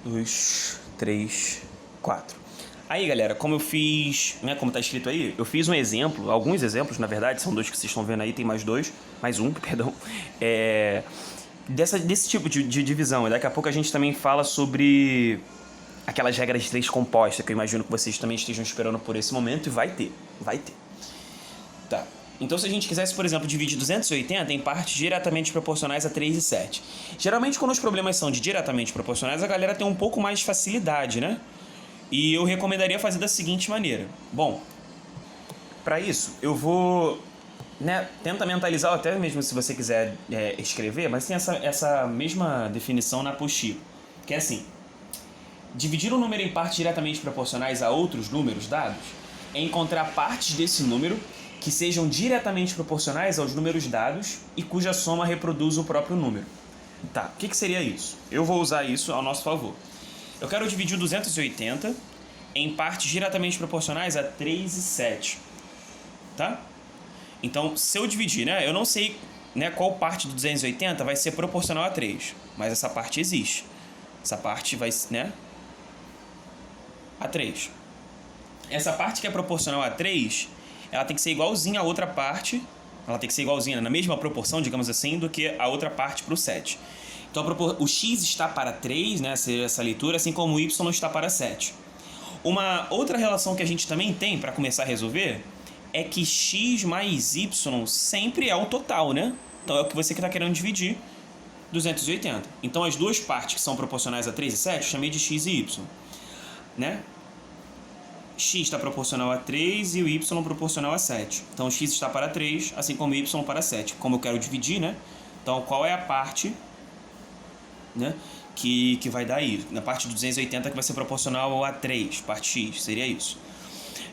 2, 3, 4. Aí, galera, como eu fiz, né, como tá escrito aí, eu fiz um exemplo, alguns exemplos, na verdade, são dois que vocês estão vendo aí, tem mais dois, mais um, perdão, desse tipo de divisão. E daqui a pouco a gente também fala sobre aquelas regras de três compostas, que eu imagino que vocês também estejam esperando por esse momento, e vai ter. Tá. Então, se a gente quisesse, por exemplo, dividir 280 em partes diretamente proporcionais a 3 e 7. Geralmente, quando os problemas são de diretamente proporcionais, a galera tem um pouco mais de facilidade, né? E eu recomendaria fazer da seguinte maneira. Bom, para isso, eu vou... tenta mentalizar, até mesmo se você quiser escrever, mas tem essa mesma definição na apostila, que é assim: dividir um número em partes diretamente proporcionais a outros números dados é encontrar partes desse número que sejam diretamente proporcionais aos números dados e cuja soma reproduza o próprio número. Tá, o que seria isso? Eu vou usar isso ao nosso favor. Eu quero dividir 280 em partes diretamente proporcionais a 3 e 7. Tá? Então, se eu dividir, eu não sei, qual parte do 280 vai ser proporcional a 3, mas essa parte existe. Essa parte vai, a 3. Essa parte que é proporcional a 3, ela tem que ser igualzinha à outra parte, ela tem que ser igualzinha, na mesma proporção, digamos assim, do que a outra parte para o 7. Então, o x está para 3, essa leitura, assim como o y está para 7. Uma outra relação que a gente também tem para começar a resolver é que x mais y sempre é o total, né? Então, é o que você está querendo dividir 280. Então, as duas partes que são proporcionais a 3 e 7, eu chamei de x e y, x está proporcional a 3 e o y proporcional a 7. Então, o x está para 3, assim como o y para 7. Como eu quero dividir, Então, qual é a parte, que vai dar isso? Na parte de 280 que vai ser proporcional a 3, parte x, seria isso.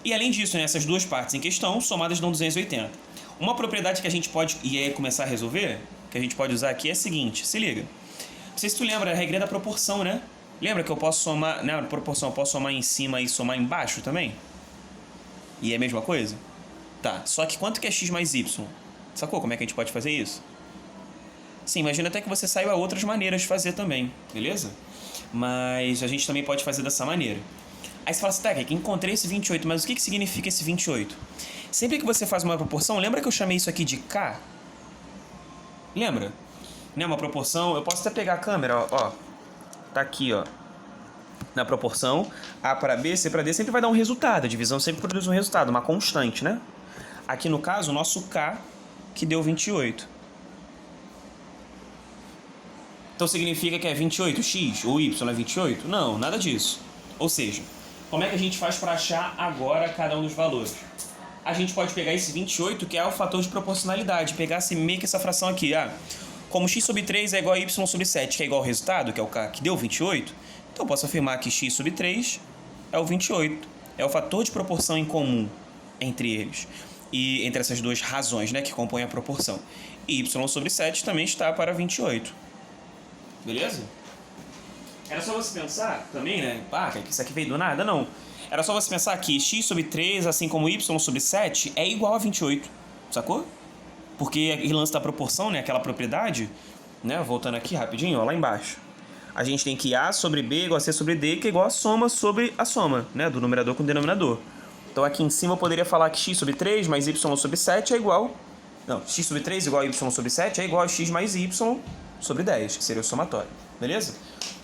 E além disso, essas duas partes em questão, somadas dão 280. Uma propriedade que a gente pode começar a resolver, que a gente pode usar aqui, é a seguinte, se liga. Não sei se tu lembra a regra da proporção, Lembra que eu posso somar, na proporção, eu posso somar em cima e somar embaixo também? E é a mesma coisa? Tá, só que quanto que é x mais y? Sacou como é que a gente pode fazer isso? Sim, imagina até que você saiba outras maneiras de fazer também, beleza? Mas a gente também pode fazer dessa maneira. Aí você fala assim, tá, que encontrei esse 28, mas o que significa esse 28? Sempre que você faz uma proporção, lembra que eu chamei isso aqui de K? Lembra? Uma proporção, eu posso até pegar a câmera, ó. Tá aqui, ó. Na proporção, A para B, C para D, sempre vai dar um resultado. A divisão sempre produz um resultado, uma constante, Aqui no caso, o nosso K, que deu 28. Então significa que é 28x ou y é 28? Não, nada disso. Ou seja, como é que a gente faz para achar agora cada um dos valores? A gente pode pegar esse 28, que é o fator de proporcionalidade, pegar meio que essa fração aqui, como x sobre 3 é igual a y sobre 7, que é igual ao resultado, que é o K, que deu 28, então eu posso afirmar que x sobre 3 é o 28. É o fator de proporção em comum entre eles. E entre essas duas razões, que compõem a proporção. E y sobre 7 também está para 28. Beleza? Era só você pensar também, que isso aqui veio do nada? Não. Era só você pensar que x sobre 3, assim como y sobre 7, é igual a 28. Sacou? Porque o lance da proporção, aquela propriedade, voltando aqui rapidinho, ó, lá embaixo. A gente tem que A sobre B igual a C sobre D, que é igual a soma sobre a soma, do numerador com o denominador. Então aqui em cima eu poderia falar que x sobre 3 mais y sobre 7 é igual... Não, x sobre 3 igual a y sobre 7 é igual a x mais y sobre 10, que seria o somatório. Beleza?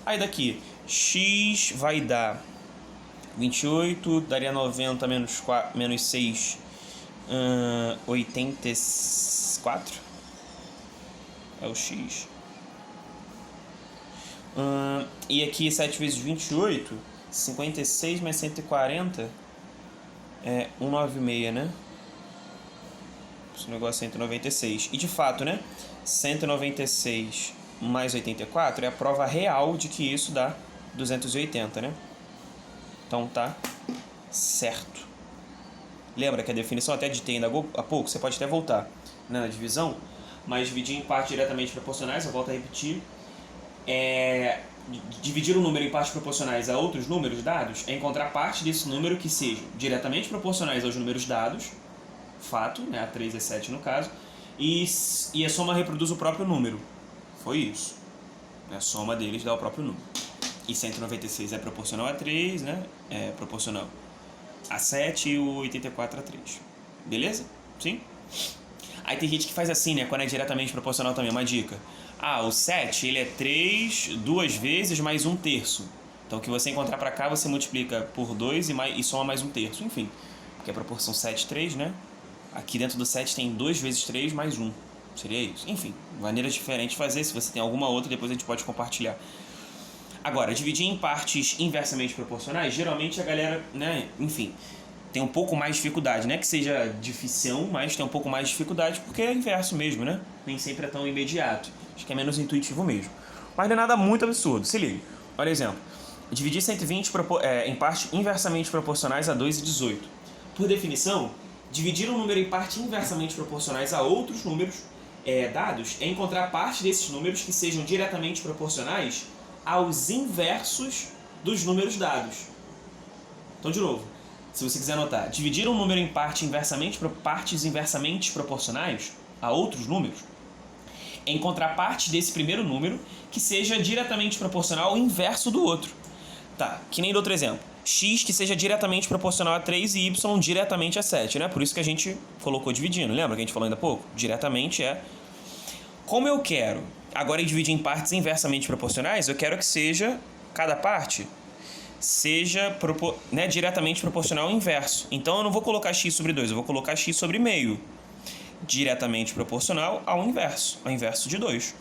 Aí daqui, x vai dar 28, daria 90 menos 6... 84 é o x. E aqui 7 vezes 28, 56 mais 140 é 196, Esse negócio é 196. E de fato, 196 mais 84 é a prova real de que isso dá 280, Então tá certo. Lembra que a definição até ditei ainda há pouco, você pode até voltar na divisão, mas dividir em partes diretamente proporcionais, eu volto a repetir, dividir um número em partes proporcionais a outros números dados é encontrar parte desse número que sejam diretamente proporcionais aos números dados, fato, a 3 e 7 no caso, e a soma reproduz o próprio número. Foi isso. A soma deles dá o próprio número. E 196 é proporcional a 3, né? É proporcional a 7 e o 84 a 3. Beleza? Sim? Aí tem gente que faz assim, né? Quando é diretamente proporcional também, uma dica. Ah, o 7, ele é 3 duas vezes mais 1/3. Então, o que você encontrar pra cá, você multiplica por 2 e soma mais 1/3. Enfim, porque a proporção 7, 3, né? Aqui dentro do 7 tem 2 vezes 3 mais 1. Seria isso. Enfim, maneiras diferentes de fazer. Se você tem alguma outra, depois a gente pode compartilhar. Agora, dividir em partes inversamente proporcionais, geralmente a galera, né, enfim, tem um pouco mais de dificuldade. Não é que seja dificil, mas tem um pouco mais de dificuldade porque é inverso mesmo, né? Nem sempre é tão imediato. Acho que é menos intuitivo mesmo. Mas não é nada muito absurdo. Se liga. Olha exemplo. Dividir 120 em partes inversamente proporcionais a 2 e 18. Por definição, dividir um número em partes inversamente proporcionais a outros números dados é encontrar partes desses números que sejam diretamente proporcionais aos inversos dos números dados. Então, de novo, se você quiser anotar, dividir um número em partes inversamente proporcionais a outros números é encontrar parte desse primeiro número que seja diretamente proporcional ao inverso do outro. Tá, que nem do outro exemplo. X que seja diretamente proporcional a 3 e Y diretamente a 7, né? Por isso que a gente colocou dividindo. Lembra que a gente falou ainda há pouco? Diretamente é... Como eu quero agora dividir em partes inversamente proporcionais, eu quero que seja, cada parte, seja diretamente proporcional ao inverso. Então eu não vou colocar x sobre 2, eu vou colocar x sobre meio. Diretamente proporcional ao inverso de 2.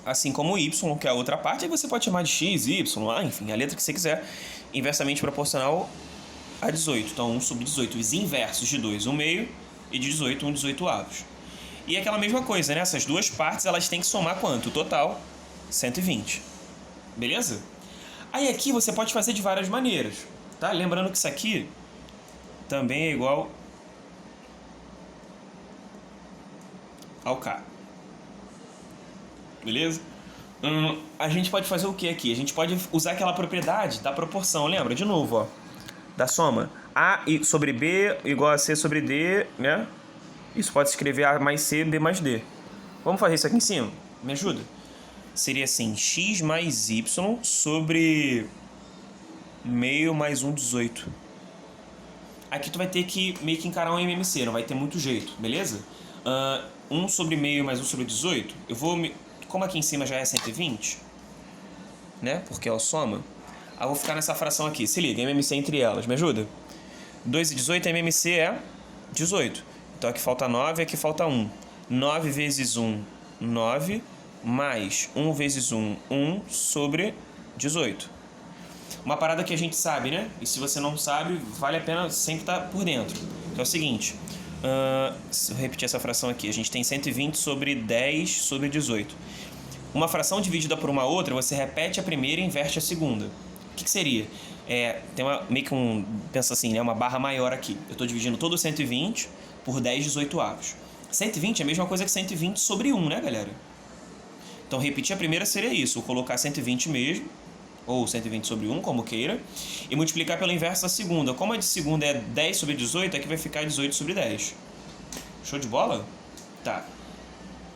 Assim como o y, que é a outra parte, aí você pode chamar de x, y, enfim, a letra que você quiser, inversamente proporcional a 18. Então 1 sobre 18, os inversos de 2, 1 meio, e de 18, 1 18avos. E aquela mesma coisa, né? Essas duas partes, elas têm que somar quanto? O total, 120. Beleza? Aí aqui você pode fazer de várias maneiras, tá? Lembrando que isso aqui também é igual ao K. Beleza? A gente pode fazer o que aqui? A gente pode usar aquela propriedade da proporção, lembra? De novo, ó. Da soma. A sobre B igual a C sobre D, né? Isso pode se escrever A mais C, B mais D. Vamos fazer isso aqui em cima? Me ajuda? Seria assim, x mais y sobre meio mais 1/18. Aqui tu vai ter que meio que encarar um MMC, não vai ter muito jeito, beleza? 1 sobre meio mais 1 sobre 18, eu vou... Como aqui em cima já é 120, né? Porque é o soma. Eu vou ficar nessa fração aqui. Se liga, MMC entre elas. Me ajuda? 2 e 18, MMC é 18. Então aqui falta 9, aqui falta 1. 9 vezes 1, 9. Mais 1 vezes 1, 1 sobre 18. Uma parada que a gente sabe, né? E se você não sabe, vale a pena sempre estar por dentro. Então é o seguinte. Se eu repetir essa fração aqui. A gente tem 120 sobre 10 sobre 18. Uma fração dividida por uma outra, você repete a primeira e inverte a segunda. O que seria? Tem meio que pensa assim, né? Uma barra maior aqui. Eu estou dividindo todo o 120 por 10 18avos. 120 é a mesma coisa que 120 sobre 1, né, galera? Então, repetir a primeira seria isso. Vou colocar 120 mesmo, ou 120 sobre 1, como queira, e multiplicar pelo inverso da segunda. Como a de segunda é 10 sobre 18, aqui vai ficar 18 sobre 10. Show de bola? Tá.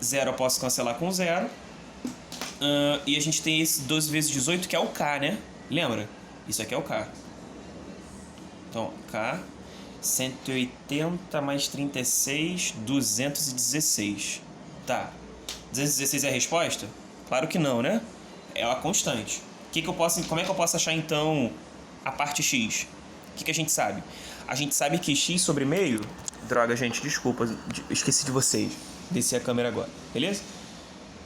0 eu posso cancelar com 0. E a gente tem esse 12 vezes 18, que é o K, né? Lembra? Isso aqui é o K. Então, K, 180 mais 36, 216. Tá. 216 é a resposta? Claro que não, né? É uma constante. Como é que eu posso achar, então, a parte x? O que a gente sabe? A gente sabe que x sobre meio... Droga, gente, desculpa. Esqueci de vocês. Desci a câmera agora. Beleza?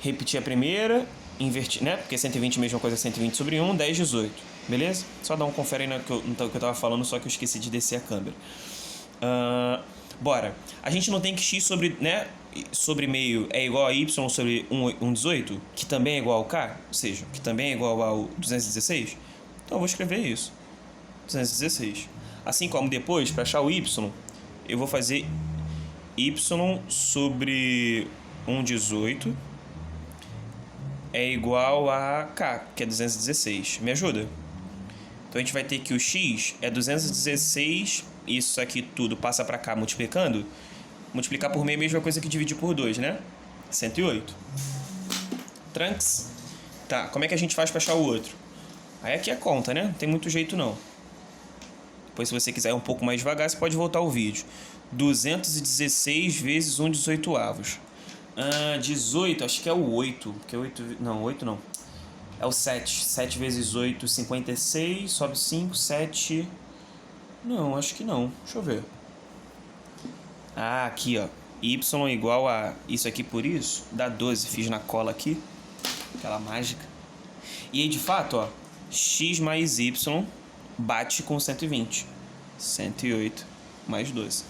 Repetir a primeira, invertir, né? Porque 120 é a mesma coisa que 120 sobre 1, 10, 18. Beleza? Só dá um confere aí no que eu tava falando, só que eu esqueci de descer a câmera. Bora. A gente não tem que x sobre, né, sobre meio é igual a y sobre 1/18, que também é igual ao k, ou seja, que também é igual ao 216. Então eu vou escrever isso. 216. Assim como depois, para achar o y, eu vou fazer y sobre 1/18 é igual a k, que é 216. Me ajuda? Então a gente vai ter que o x é 216, isso aqui tudo passa para cá multiplicando. Multiplicar por meio é a mesma coisa que dividir por 2, né? 108. Trunks. Tá, como é que a gente faz para achar o outro? Aí aqui é conta, né? Não tem muito jeito não. Depois, se você quiser ir um pouco mais devagar, você pode voltar o vídeo. 216 vezes 1/18. 18, acho que é o 8. Porque 8... Não, 8 não. É o 7. 7 vezes 8, 56. Sobe 5, 7... Não, acho que não. Deixa eu ver. Ah, aqui, ó. Y igual a isso aqui por isso. Dá 12. Fiz na cola aqui. Aquela mágica. E aí, de fato, ó. X mais Y bate com 120. 108 mais 12.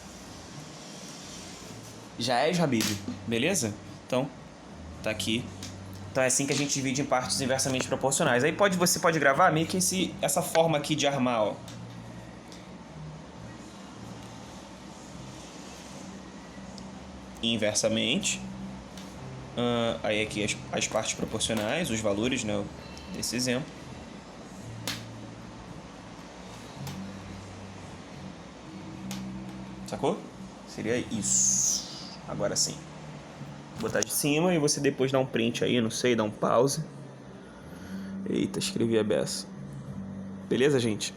Já é, Habib. Beleza? Então, tá aqui. Então é assim que a gente divide em partes inversamente proporcionais. Aí você pode gravar meio que essa forma aqui de armar, ó. Inversamente. Aí aqui as partes proporcionais, os valores, né, desse exemplo. Sacou? Seria isso. Agora sim. Vou botar de cima e você depois dá um print aí, não sei, dá um pause. Eita, escrevi a beça. Beleza, gente?